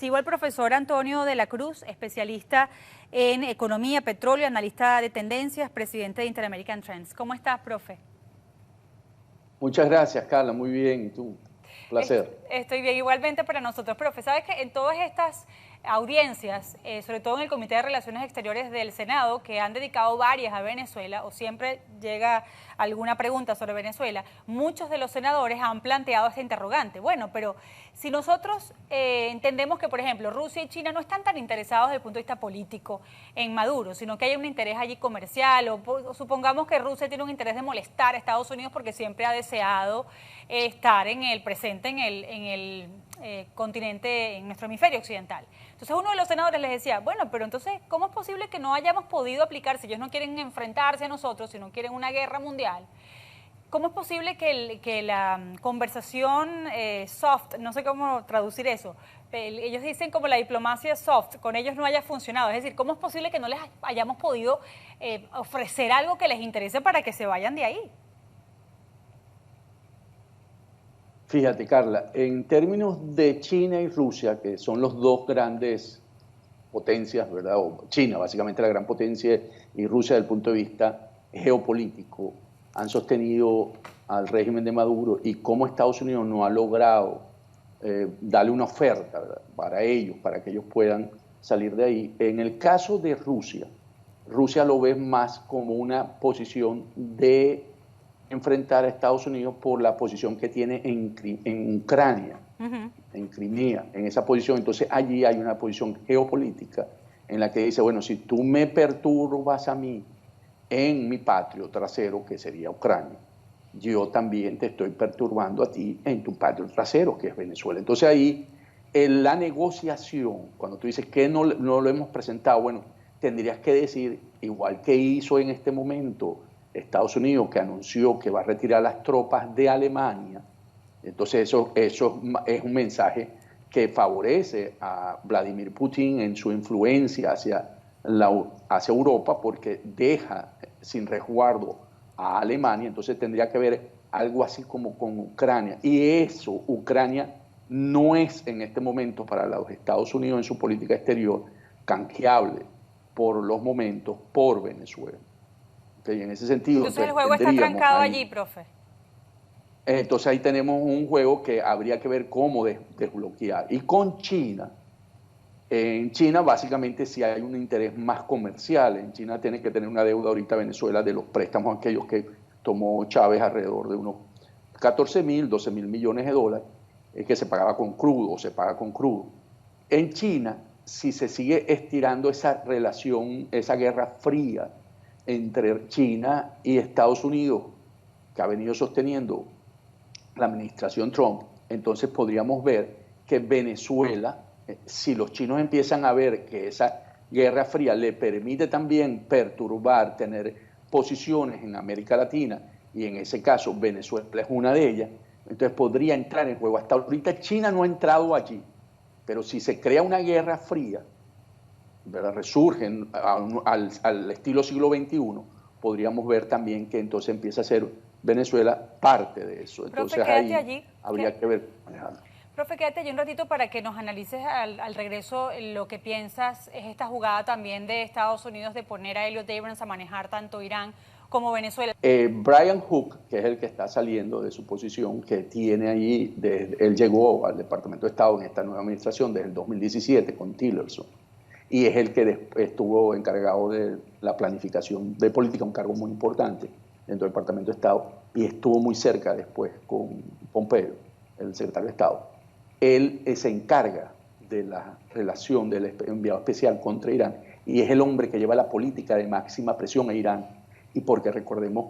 recibo al profesor Antonio de la Cruz, especialista en economía, petróleo, analista de tendencias, presidente de Interamerican Trends. ¿Cómo estás, profe? Muchas gracias, Carla. Muy bien. ¿Y tú? Placer. Estoy bien, igualmente para nosotros, profe. Sabes que en todas estas audiencias, sobre todo en el Comité de Relaciones Exteriores del Senado, que han dedicado varias a Venezuela, o siempre llega alguna pregunta sobre Venezuela, muchos de los senadores han planteado este interrogante. Bueno, pero si nosotros entendemos que, por ejemplo, Rusia y China no están tan interesados desde el punto de vista político en Maduro, sino que hay un interés allí comercial, o supongamos que Rusia tiene un interés de molestar a Estados Unidos porque siempre ha deseado estar en el presente en el continente, en nuestro hemisferio occidental. Entonces uno de los senadores les decía, bueno, pero entonces, ¿cómo es posible que no hayamos podido aplicar, si ellos no quieren enfrentarse a nosotros, si no quieren una guerra mundial? ¿Cómo es posible que la conversación soft, no sé cómo traducir eso, ellos dicen como la diplomacia soft, con ellos no haya funcionado? Es decir, ¿cómo es posible que no les hayamos podido ofrecer algo que les interese para que se vayan de ahí? Fíjate, Carla, en términos de China y Rusia, que son los dos grandes potencias, ¿verdad? O China, básicamente la gran potencia, y Rusia, desde el punto de vista geopolítico, han sostenido al régimen de Maduro y cómo Estados Unidos no ha logrado darle una oferta, ¿verdad?, para ellos, para que ellos puedan salir de ahí. En el caso de Rusia, Rusia lo ve más como una posición de enfrentar a Estados Unidos por la posición que tiene en Ucrania, en Crimea, en esa posición. Entonces allí hay una posición geopolítica en la que dice, bueno, si tú me perturbas a mí en mi patrio trasero, que sería Ucrania, yo también te estoy perturbando a ti en tu patrio trasero, que es Venezuela. Entonces ahí en la negociación, cuando tú dices que no lo hemos presentado, bueno, tendrías que decir, igual que hizo en este momento Estados Unidos, que anunció que va a retirar las tropas de Alemania. Entonces eso es un mensaje que favorece a Vladimir Putin en su influencia hacia Europa, porque deja sin resguardo a Alemania. Entonces tendría que ver algo así como con Ucrania. Y eso, Ucrania no es en este momento para los Estados Unidos en su política exterior canjeable por los momentos por Venezuela. Okay, en ese sentido, Entonces el juego está trancado allí, profe. Entonces ahí tenemos un juego que habría que ver cómo desbloquear. Y con China, en China básicamente sí hay un interés más comercial. En China tiene que tener una deuda ahorita Venezuela de los préstamos aquellos que tomó Chávez, alrededor de unos 14.000, 12.000 millones de dólares, que se pagaba con crudo, o se paga con crudo. En China, si se sigue estirando esa relación, esa guerra fría entre China y Estados Unidos, que ha venido sosteniendo la administración Trump, entonces podríamos ver que Venezuela, si los chinos empiezan a ver que esa guerra fría le permite también perturbar, tener posiciones en América Latina, y en ese caso Venezuela es una de ellas, entonces podría entrar en juego. Hasta ahorita China no ha entrado allí, pero si se crea una guerra fría, ¿verdad?, resurgen al estilo siglo XXI, podríamos ver también que entonces empieza a ser Venezuela parte de eso. Entonces profe, ahí allí, habría que ver. Alejandro. Profe, quédate allí un ratito para que nos analices al regreso lo que piensas es esta jugada también de Estados Unidos de poner a Elliot Abrams a manejar tanto Irán como Venezuela. Brian Hook, que es el que está saliendo de su posición, que tiene ahí, él llegó al Departamento de Estado en esta nueva administración desde el 2017 con Tillerson, y es el que estuvo encargado de la planificación de política, un cargo muy importante dentro del Departamento de Estado, y estuvo muy cerca después con Pompeo, el secretario de Estado. Él se encarga de la relación del enviado especial contra Irán, y es el hombre que lleva la política de máxima presión a Irán, y porque recordemos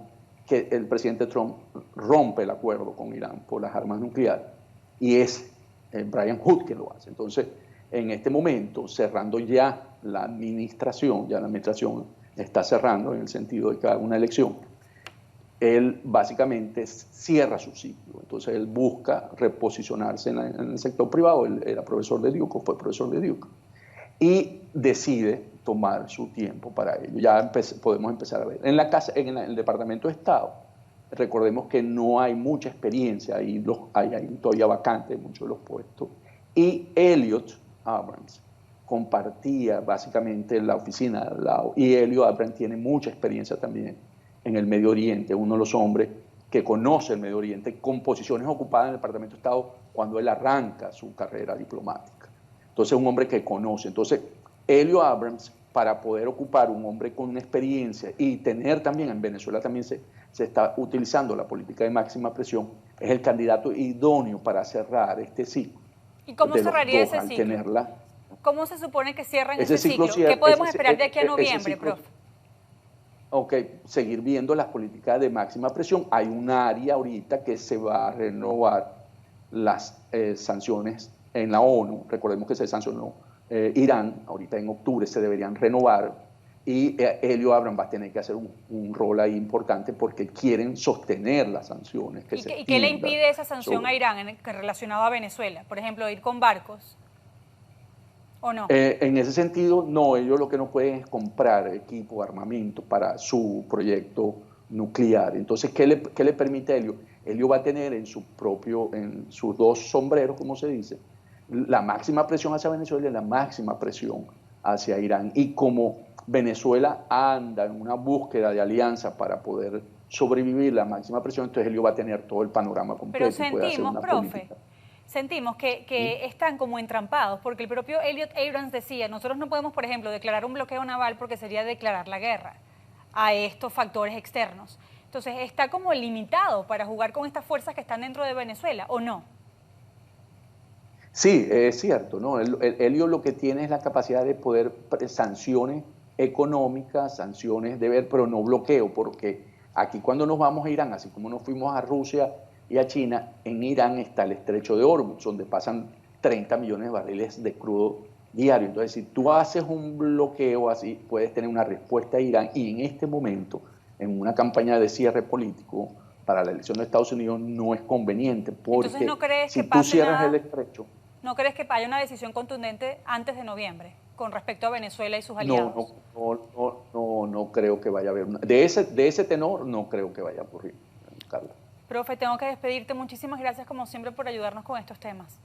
que el presidente Trump rompe el acuerdo con Irán por las armas nucleares, y es Brian Hook que lo hace. Entonces, en este momento, cerrando ya la administración está cerrando en el sentido de que haga una elección, él básicamente cierra su ciclo. Entonces él busca reposicionarse en el sector privado. Él era profesor de Duke, fue profesor de Duke, y decide tomar su tiempo para ello. Ya podemos empezar a ver. En el Departamento de Estado, recordemos que no hay mucha experiencia, hay todavía vacantes muchos de los puestos, y Elliot Abrams compartía básicamente la oficina al lado, y Elio Abrams tiene mucha experiencia también en el Medio Oriente, uno de los hombres que conoce el Medio Oriente, con posiciones ocupadas en el Departamento de Estado cuando él arranca su carrera diplomática. Entonces, un hombre que conoce. Entonces, Elio Abrams, para poder ocupar un hombre con una experiencia y tener también, en Venezuela también se está utilizando la política de máxima presión, es el candidato idóneo para cerrar este ciclo. ¿Y cómo De los cerraría dos, ese al ciclo? tenerla. ¿Cómo se supone que cierran Ese ese ciclo, ciclo? ¿Qué podemos esperar de aquí a ese noviembre, ciclo, profe? ok, seguir viendo las políticas de máxima presión. Hay un área ahorita que se va a renovar las sanciones en la ONU. Recordemos que se sancionó Irán, ahorita en octubre se deberían renovar, y Elio Abrams va a tener que hacer un rol ahí importante porque quieren sostener las sanciones que se ¿Y qué le extiendan impide esa sanción sobre... a Irán relacionado a Venezuela? Por ejemplo, ir con barcos, ¿o no? En ese sentido, no, ellos lo que no pueden es comprar equipo, armamento para su proyecto nuclear. Entonces, ¿qué le permite a Helio? Helio va a tener en en sus dos sombreros, como se dice, la máxima presión hacia Venezuela y la máxima presión hacia Irán. Y como Venezuela anda en una búsqueda de alianza para poder sobrevivir la máxima presión, entonces Helio va a tener todo el panorama Pero completo y puede hacer sentimos, una profe, política. sentimos ¿Sí? que están como entrampados, porque el propio Elliot Abrams decía, nosotros no podemos, por ejemplo, declarar un bloqueo naval porque sería declarar la guerra a estos factores externos. Entonces, está como limitado para jugar con estas fuerzas que están dentro de Venezuela, ¿o no? Sí, es cierto, ¿no? Helio lo que tiene es la capacidad de poder sanciones económicas, sanciones de ver, pero no bloqueo, porque aquí cuando nos vamos a Irán, así como nos fuimos a Rusia y a China, en Irán está el estrecho de Hormuz, donde pasan 30 millones de barriles de crudo diario. Entonces, si tú haces un bloqueo así, puedes tener una respuesta a Irán, y en este momento, en una campaña de cierre político para la elección de Estados Unidos, no es conveniente, Entonces, ¿no porque crees si que tú pase cierras el nada? estrecho, ¿No crees que haya una decisión contundente antes de noviembre con respecto a Venezuela y sus no, no, aliados? no creo que vaya a haber una. De ese tenor, no creo que vaya a ocurrir, Carla. Profe, tengo que despedirte. Muchísimas gracias como siempre por ayudarnos con estos temas.